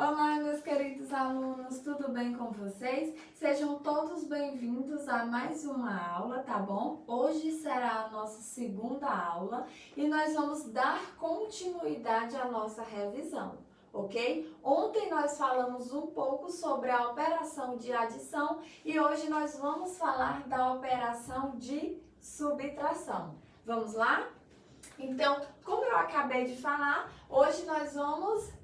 Olá, meus queridos alunos, tudo bem com vocês? Sejam todos bem-vindos a mais uma aula, tá bom? Hoje será a nossa segunda aula e nós vamos dar continuidade à nossa revisão, ok? Ontem nós falamos um pouco sobre a operação de adição e hoje nós vamos falar da operação de subtração. Vamos lá? Então, como eu acabei de falar, hoje nós vamos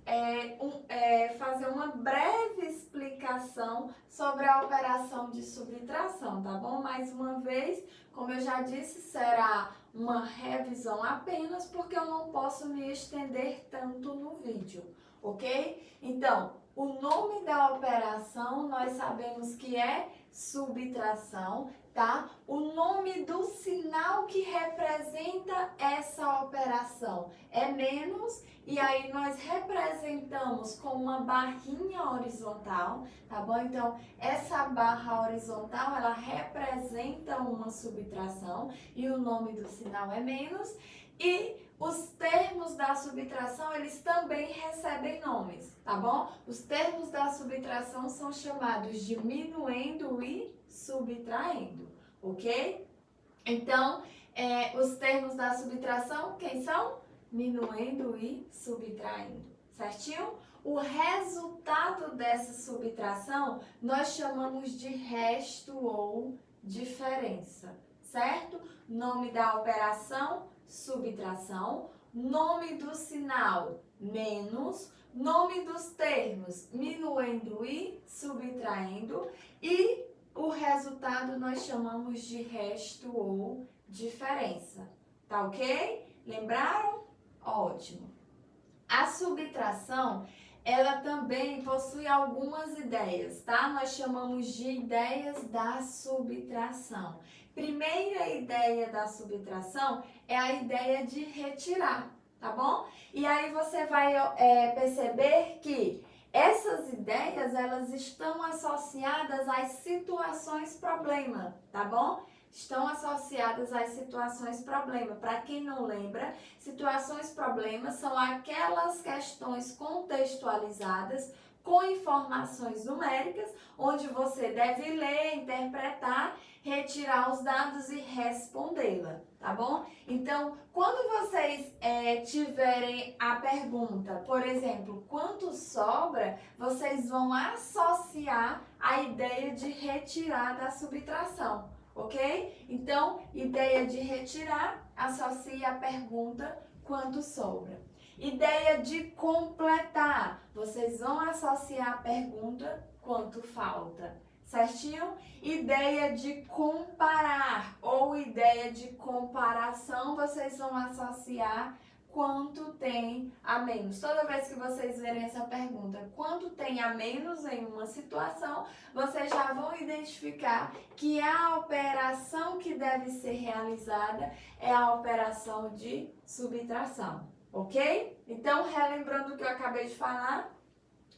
fazer uma breve explicação sobre a operação de subtração, tá bom? Mais uma vez, como eu já disse, será uma revisão apenas porque eu não posso me estender tanto no vídeo, ok? Então, o nome da operação nós sabemos que é subtração, tá? O nome do sinal que representa essa operação é menos, e aí nós representamos com uma barrinha horizontal, tá bom? Então, essa barra horizontal, ela representa uma subtração e o nome do sinal é menos. E os termos da subtração, eles também recebem nomes, tá bom? Os termos da subtração são chamados de diminuendo e subtraindo, ok? Então, os termos da subtração, quem são? Diminuendo e subtraindo, certinho? O resultado dessa subtração nós chamamos de resto ou diferença, certo? Nome da operação, subtração. Nome do sinal, menos. Nome dos termos, diminuendo e subtraindo. E o resultado nós chamamos de resto ou diferença. Tá ok? Lembraram? Ótimo. A subtração, ela também possui algumas ideias, tá? Nós chamamos de ideias da subtração. Primeira ideia da subtração é a ideia de retirar, tá bom? E aí você vai perceber que essas ideias, elas estão associadas às situações problema, tá bom? Estão associadas às situações problema. Para quem não lembra, situações problema são aquelas questões contextualizadas com informações numéricas, onde você deve ler, interpretar, retirar os dados e respondê-la, tá bom? Então, quando vocês tiverem a pergunta, por exemplo, quanto sobra, vocês vão associar a ideia de retirar da subtração, ok? Então, ideia de retirar, associa a pergunta quanto sobra. Ideia de completar, vocês vão associar a pergunta quanto falta, certinho? Ideia de comparar ou ideia de comparação, vocês vão associar quanto tem a menos. Toda vez que vocês verem essa pergunta, quanto tem a menos em uma situação, vocês já vão identificar que a operação que deve ser realizada é a operação de subtração, ok? Então, relembrando o que eu acabei de falar,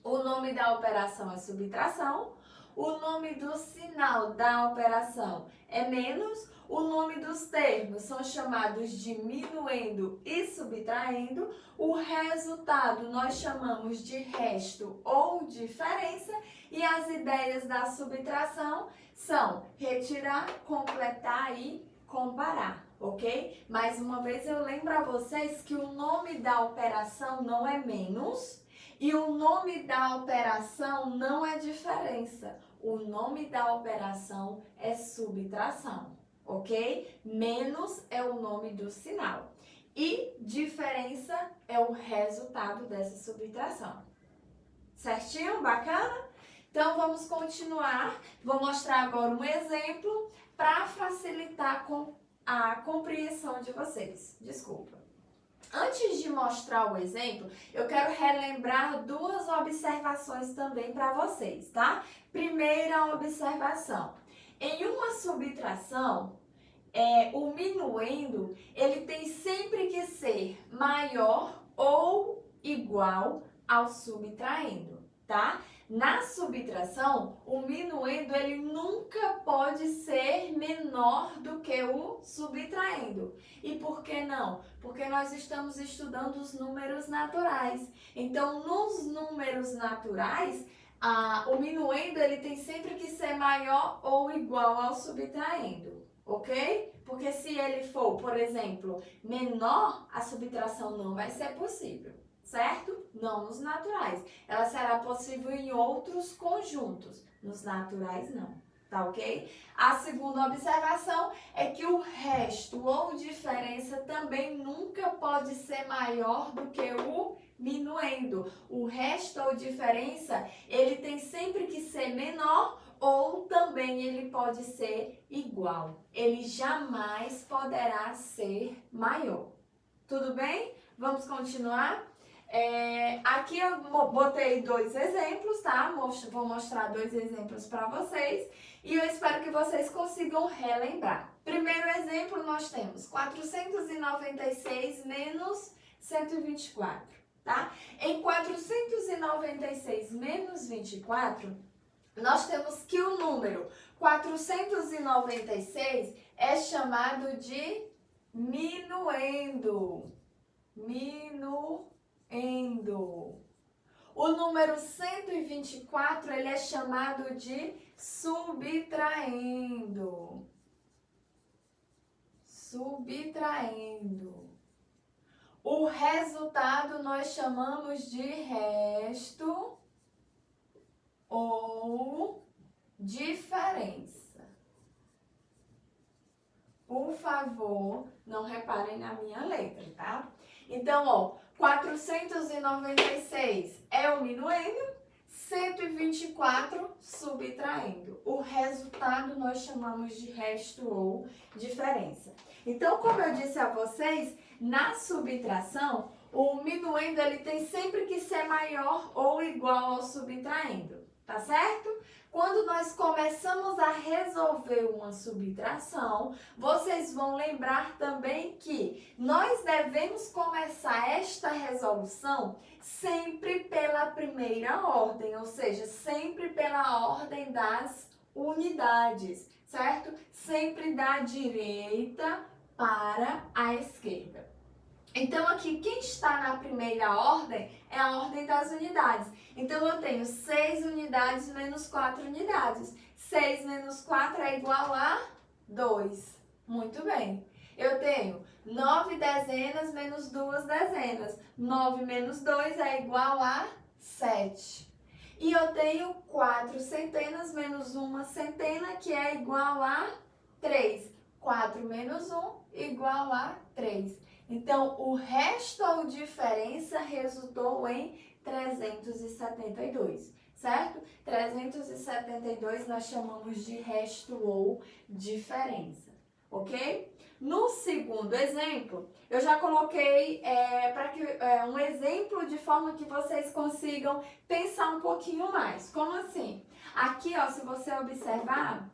o nome da operação é subtração, o nome do sinal da operação é menos, o nome dos termos são chamados de diminuendo e subtraindo, o resultado nós chamamos de resto ou diferença, e as ideias da subtração são retirar, completar e comparar, ok? Mais uma vez eu lembro a vocês que o nome da operação não é menos e o nome da operação não é diferença. O nome da operação é subtração, ok? Menos é o nome do sinal e diferença é o resultado dessa subtração. Certinho? Bacana? Então vamos continuar. Vou mostrar agora um exemplo para facilitar a compreensão de vocês. Desculpa. Antes de mostrar o exemplo, eu quero relembrar duas observações também para vocês, tá? Primeira observação. Em uma subtração, o minuendo, ele tem sempre que ser maior ou igual ao subtraindo, tá? Na subtração, o minuendo ele nunca pode ser menor do que o subtraindo. E por que não? Porque nós estamos estudando os números naturais. Então, nos números naturais, o minuendo ele tem sempre que ser maior ou igual ao subtraindo, ok? Porque se ele for, por exemplo, menor, a subtração não vai ser possível. Certo? Não nos naturais. Ela será possível em outros conjuntos. Nos naturais, não. Tá ok? A segunda observação é que o resto ou diferença também nunca pode ser maior do que o minuendo. O resto ou diferença, ele tem sempre que ser menor ou também ele pode ser igual. Ele jamais poderá ser maior. Tudo bem? Vamos continuar? Aqui eu botei 2 exemplos, tá? Vou mostrar 2 exemplos para vocês e eu espero que vocês consigam relembrar. Primeiro exemplo, nós temos 496 menos 124, tá? Em 496 menos 24, nós temos que o número 496 é chamado de minuendo. O número 124, ele é chamado de subtraindo. O resultado nós chamamos de resto ou diferença. Por favor, não reparem na minha letra, tá? Então, ó, 496 é o minuendo, 124 subtraindo. O resultado nós chamamos de resto ou diferença. Então, como eu disse a vocês, na subtração, o minuendo ele tem sempre que ser maior ou igual ao subtraindo, tá certo? Quando nós começamos a resolver uma subtração, vocês vão lembrar também que nós devemos começar esta resolução sempre pela primeira ordem, ou seja, sempre pela ordem das unidades, certo? Sempre da direita para a esquerda. Então, aqui, quem está na primeira ordem é a ordem das unidades. Então, eu tenho 6 unidades menos 4 unidades. 6 menos 4 é igual a 2. Muito bem. Eu tenho 9 dezenas menos 2 dezenas. 9 menos 2 é igual a 7. E eu tenho 4 centenas menos 1 centena, que é igual a 3. 4 menos 1 igual a 3. Então, o resto ou diferença resultou em 372, certo? 372 nós chamamos de resto ou diferença, ok? No segundo exemplo, eu já coloquei um exemplo de forma que vocês consigam pensar um pouquinho mais. Como assim? Aqui, ó, se você observar,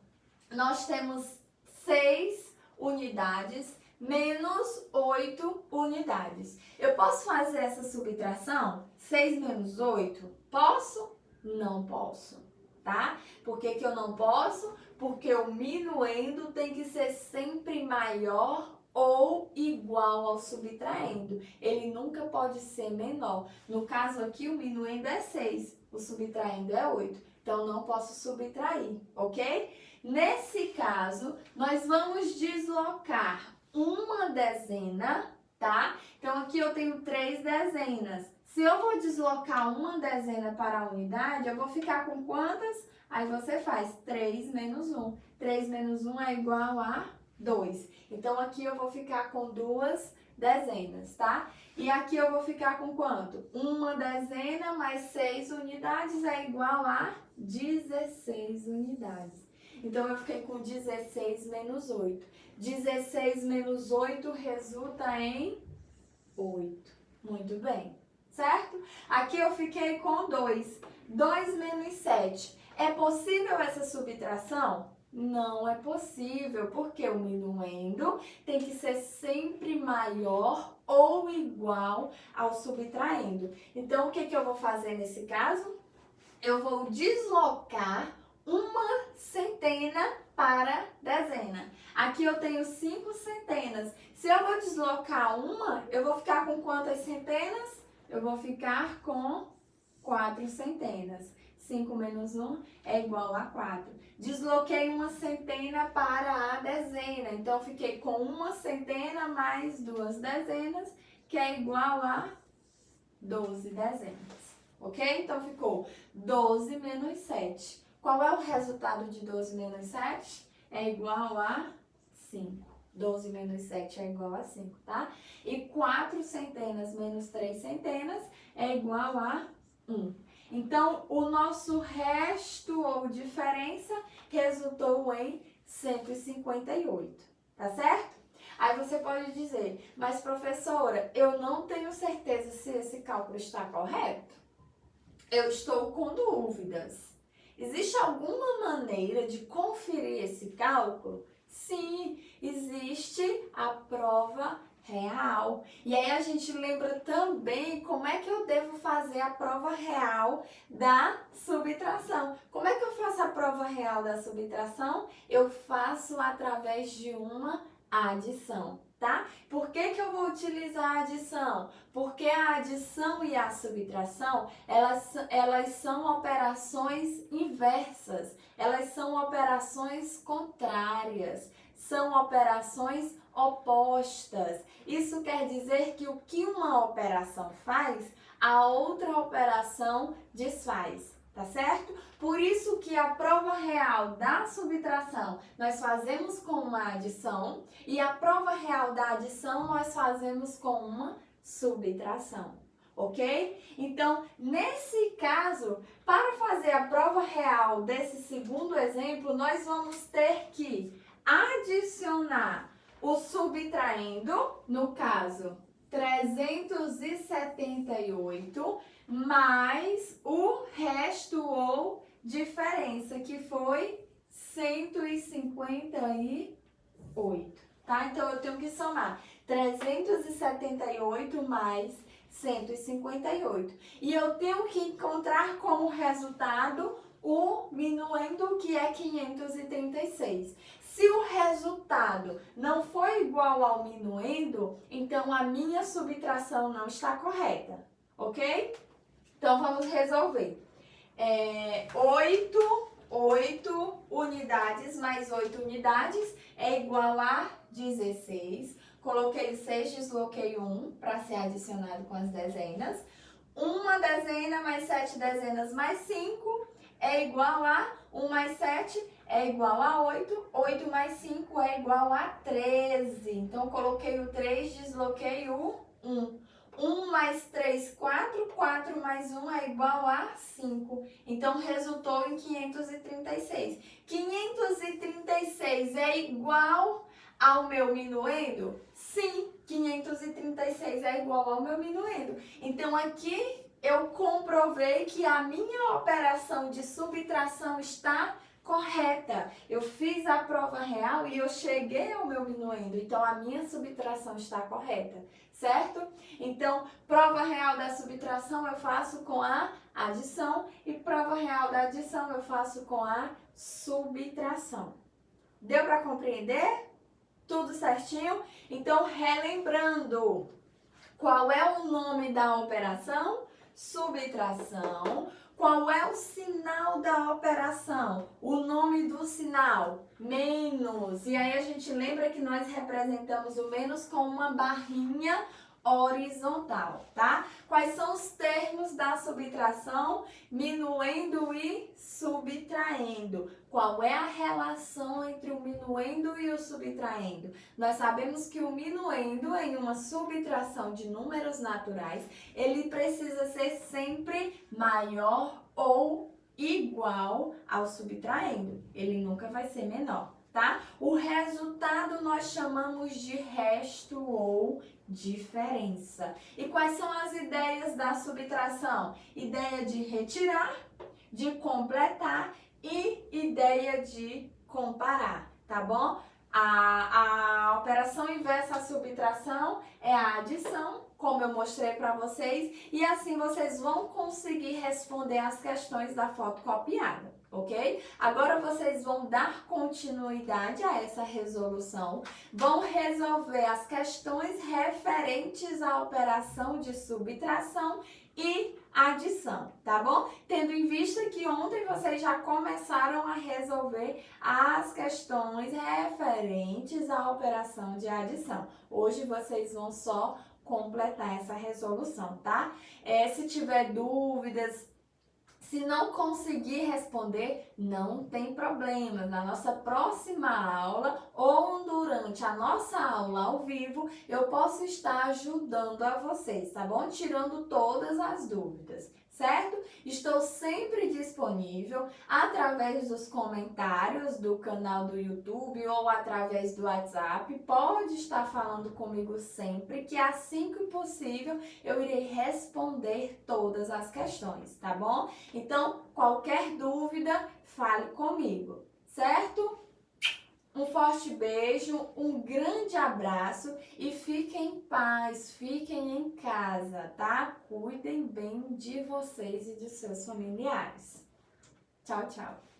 nós temos 6 unidades menos 8 unidades. Eu posso fazer essa subtração? 6 menos 8? Posso? Não posso, tá? Por que que eu não posso? Porque o minuendo tem que ser sempre maior ou igual ao subtraindo. Ele nunca pode ser menor. No caso aqui, o minuendo é 6, o subtraindo é 8. Então, não posso subtrair, ok? Nesse caso, nós vamos deslocar uma dezena, tá? Então, aqui eu tenho 3 dezenas. Se eu vou deslocar uma dezena para a unidade, eu vou ficar com quantas? Aí você faz 3 menos 1. 3 menos 1 é igual a 2. Então, aqui eu vou ficar com 2 dezenas, tá? E aqui eu vou ficar com quanto? Uma dezena mais 6 unidades é igual a 16 unidades. Então, eu fiquei com 16 menos 8. 16 menos 8 resulta em 8. Muito bem, certo? Aqui eu fiquei com 2. 2 menos 7. É possível essa subtração? Não é possível, porque o minuendo tem que ser sempre maior ou igual ao subtraindo. Então, o que eu vou fazer nesse caso? eu vou deslocar uma centena para dezena. Aqui eu tenho 5 centenas. Se eu vou deslocar uma, eu vou ficar com quantas centenas? Eu vou ficar com 4 centenas. 5 menos 1 é igual a 4. Desloquei uma centena para a dezena. Então, fiquei com uma centena mais 2 dezenas, que é igual a 12 dezenas. Ok? Então, ficou 12 menos 7. Qual é o resultado de 12 menos 7? É igual a 5. 12 menos 7 é igual a 5, tá? E 4 centenas menos 3 centenas é igual a 1. Então, o nosso resto ou diferença resultou em 158, tá certo? Aí você pode dizer, mas professora, eu não tenho certeza se esse cálculo está correto. Eu estou com dúvidas. Existe alguma maneira de conferir esse cálculo? Sim, existe a prova real. E aí a gente lembra também como é que eu devo fazer a prova real da subtração. Como é que eu faço a prova real da subtração? Eu faço através de uma adição, tá? Por que eu vou utilizar a adição? Porque a adição e a subtração, elas são operações inversas, elas são operações contrárias, são operações opostas. Isso quer dizer que o que uma operação faz, a outra operação desfaz, tá certo? Por isso que a prova real da subtração nós fazemos com uma adição e a prova real da adição nós fazemos com uma subtração, ok? Então, nesse caso, para fazer a prova real desse segundo exemplo, nós vamos ter que adicionar o subtraindo, no caso, 378, mais o resto ou diferença, que foi 158, tá? Então, eu tenho que somar 378 mais 158. E eu tenho que encontrar como resultado o minuendo, que é 536. Se o resultado não for igual ao minuendo, então a minha subtração não está correta, ok? Então, vamos resolver. 8 unidades mais 8 unidades é igual a 16. Coloquei 6, desloquei 1 para ser adicionado com as dezenas. Uma dezena mais 7 dezenas mais 5 é igual a 1 mais 7 é igual a 8. 8 mais 5 é igual a 13. Então, coloquei o 3, desloquei o 1. 1 mais 3, 4. 4 mais 1 é igual a 5. Então, resultou em 536. 536 é igual ao meu minuendo? Sim, 536 é igual ao meu minuendo. Então, aqui eu comprovei que a minha operação de subtração está correta. Eu fiz a prova real e eu cheguei ao meu minuendo. Então, a minha subtração está correta, certo? Então, prova real da subtração eu faço com a adição e prova real da adição eu faço com a subtração. Deu para compreender? Tudo certinho? Então, relembrando, qual é o nome da operação? Subtração. Qual é o sinal da operação? O nome do sinal? Menos. E aí a gente lembra que nós representamos o menos com uma barrinha horizontal, tá? Quais são os termos da subtração? Minuendo e subtraindo. Qual é a relação entre o minuendo e o subtraindo? Nós sabemos que o minuendo, em uma subtração de números naturais, ele precisa ser sempre maior ou igual ao subtraindo. Ele nunca vai ser menor, tá? O resultado nós chamamos de resto ou diferença. E quais são as ideias da subtração? Ideia de retirar, de completar e ideia de comparar, tá bom? A operação inversa à subtração é a adição como eu mostrei para vocês, e assim vocês vão conseguir responder as questões da foto copiada, ok? Agora vocês vão dar continuidade a essa resolução, vão resolver as questões referentes à operação de subtração e adição, tá bom? Tendo em vista que ontem vocês já começaram a resolver as questões referentes à operação de adição. Hoje vocês vão só completar essa resolução, tá? Se tiver dúvidas, se não conseguir responder, não tem problema. Na nossa próxima aula ou durante a nossa aula ao vivo, eu posso estar ajudando a vocês, tá bom? Tirando todas as dúvidas, certo? Estou sempre disponível através dos comentários do canal do YouTube ou através do WhatsApp. Pode estar falando comigo sempre, que assim que possível eu irei responder todas as questões, tá bom? Então, qualquer dúvida, fale comigo, certo? Um forte beijo, um grande abraço e fiquem em paz, fiquem em casa, tá? Cuidem bem de vocês e de seus familiares. Tchau, tchau.